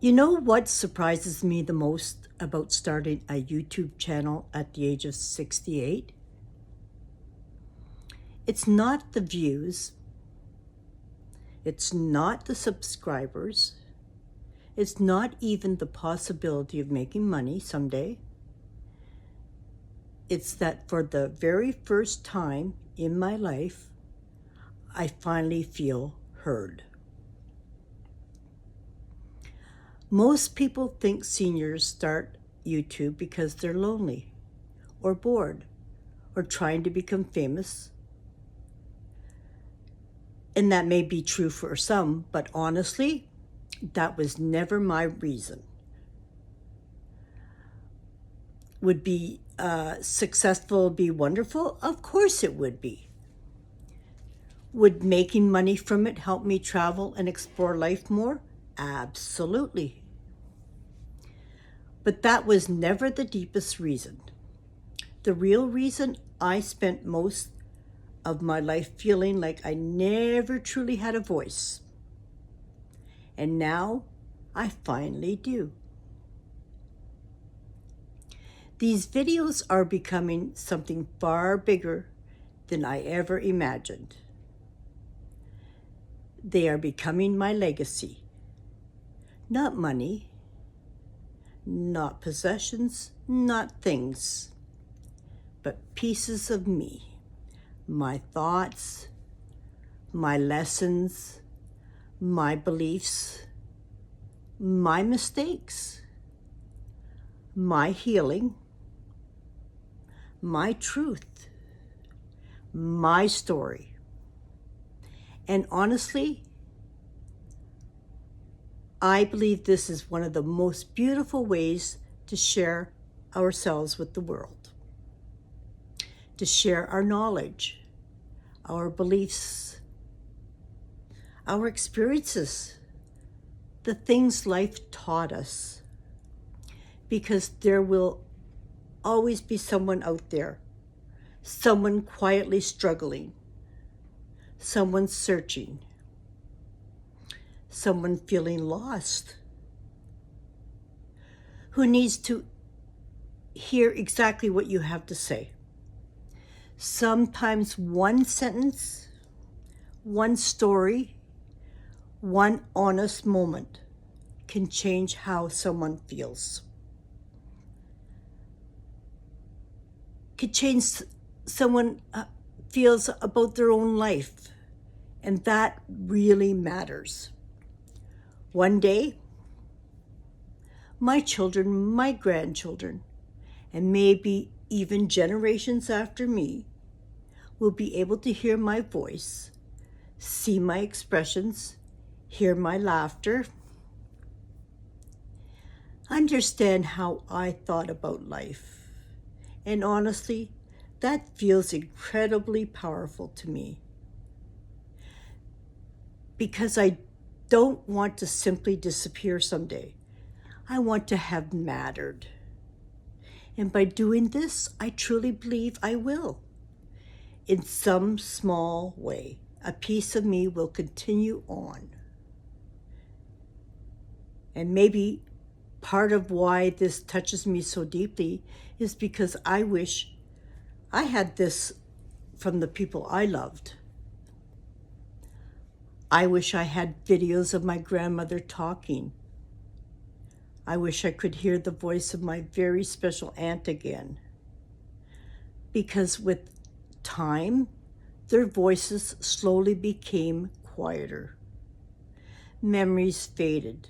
You know what surprises me the most about starting a YouTube channel at the age of 68? It's not the views, it's not the subscribers, it's not even the possibility of making money someday. It's that for the very first time in my life, I finally feel heard. Most people think seniors start YouTube because they're lonely or bored or trying to become famous. And that may be true for some, but honestly, that was never my reason. Would be successful be wonderful? Of course it would be. Would making money from it help me travel and explore life more? Absolutely. But that was never the deepest reason. The real reason I spent most of my life feeling like I never truly had a voice. And now I finally do. These videos are becoming something far bigger than I ever imagined. They are becoming my legacy. Not money, not possessions, not things, but pieces of me, my thoughts, my lessons, my beliefs, my mistakes, my healing, my truth, my story. And honestly, I believe this is one of the most beautiful ways to share ourselves with the world, to share our knowledge, our beliefs, our experiences, the things life taught us, because there will always be someone out there, someone quietly struggling, someone searching, someone feeling lost, who needs to hear exactly what you have to say. Sometimes one sentence, one story, one honest moment can change how someone feels. Could change someone feels about their own life, and that really matters. One day, my children, my grandchildren, and maybe even generations after me will be able to hear my voice, see my expressions, hear my laughter, understand how I thought about life. And honestly, that feels incredibly powerful to me. Because I don't want to simply disappear someday. I want to have mattered. And by doing this, I truly believe I will. In some small way, a piece of me will continue on. And maybe part of why this touches me so deeply is because I wish I had this from the people I loved. I wish I had videos of my grandmother talking. I wish I could hear the voice of my very special aunt again. Because with time, their voices slowly became quieter. Memories faded.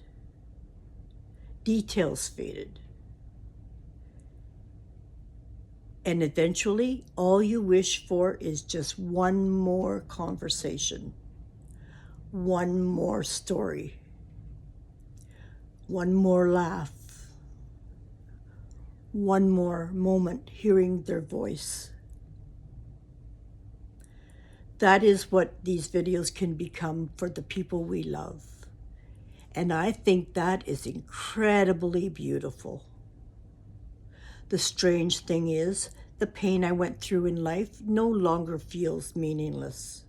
Details faded. And eventually, all you wish for is just one more conversation, one more story, one more laugh, one more moment hearing their voice. That is what these videos can become for the people we love. And I think that is incredibly beautiful. The strange thing is, the pain I went through in life no longer feels meaningless.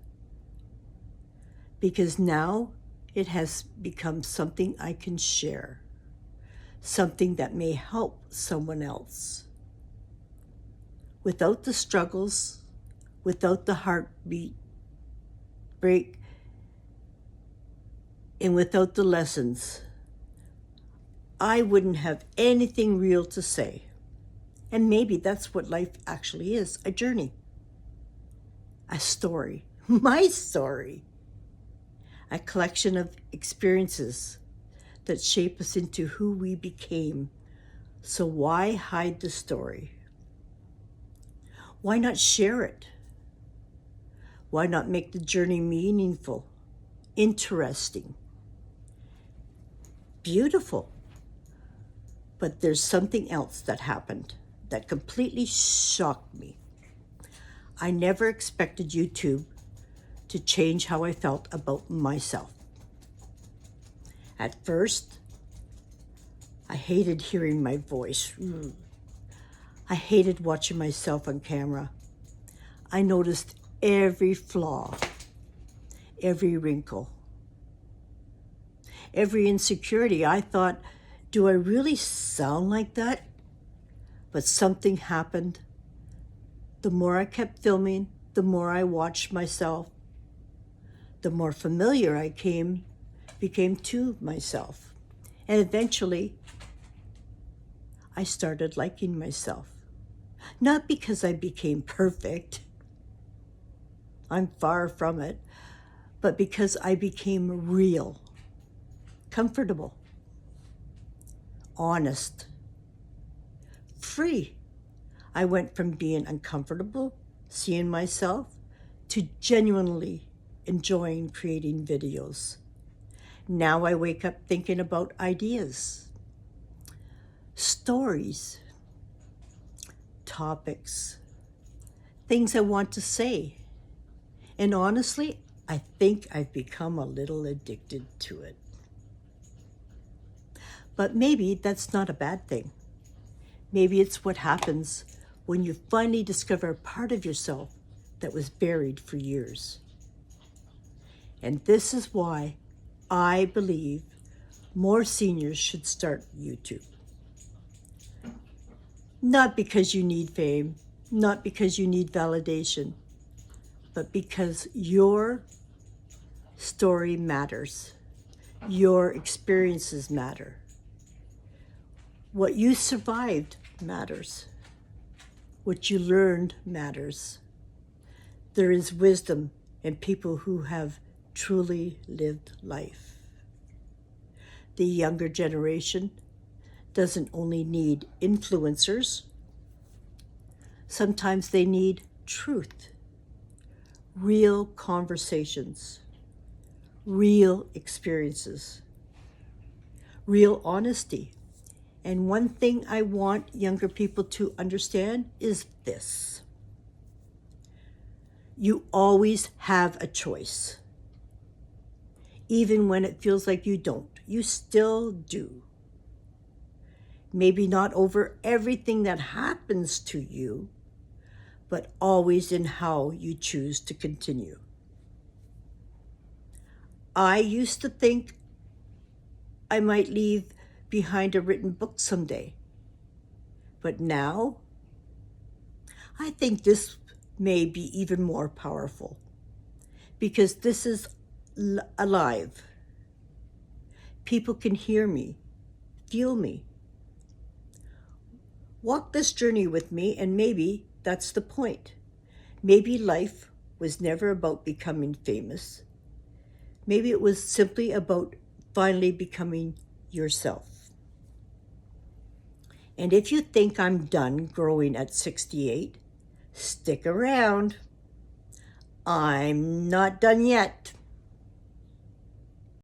Because now it has become something I can share. something that may help someone else. Without the struggles, without the heartbeat break, and without the lessons, I wouldn't have anything real to say. And maybe that's what life actually is, a journey, a story, my story, a collection of experiences that shape us into who we became. So why hide the story? Why not share it? Why not make the journey meaningful, interesting, beautiful? But there's something else that happened that completely shocked me. I never expected YouTube to change how I felt about myself. At first, I hated hearing my voice. I hated watching myself on camera. I noticed every flaw, every wrinkle, every insecurity. I thought, do I really sound like that? But something happened. The more I kept filming, the more I watched myself, the more familiar I became to myself. And eventually, I started liking myself. Not because I became perfect. I'm far from it. But because I became real, comfortable, honest, free. I went from being uncomfortable, seeing myself, to genuinely enjoying creating videos. Now I wake up thinking about ideas, stories, topics, things I want to say. And honestly, I think I've become a little addicted to it. But maybe that's not a bad thing. Maybe it's what happens when you finally discover a part of yourself that was buried for years. And this is why I believe more seniors should start YouTube. Not because you need fame, not because you need validation, but because your story matters. Your experiences matter. What you survived matters. What you learned matters. There is wisdom in people who have truly lived life. The younger generation doesn't only need influencers. Sometimes they need truth, real conversations, real experiences, real honesty. And one thing I want younger people to understand is this. You always have a choice. Even when it feels like you don't, you still do. Maybe not over everything that happens to you, but always in how you choose to continue. I used to think I might leave behind a written book someday. But now, I think this may be even more powerful because this is alive. People can hear me, feel me. Walk this journey with me, and maybe that's the point. Maybe life was never about becoming famous. Maybe it was simply about finally becoming yourself. And if you think I'm done growing at 68, stick around. I'm not done yet.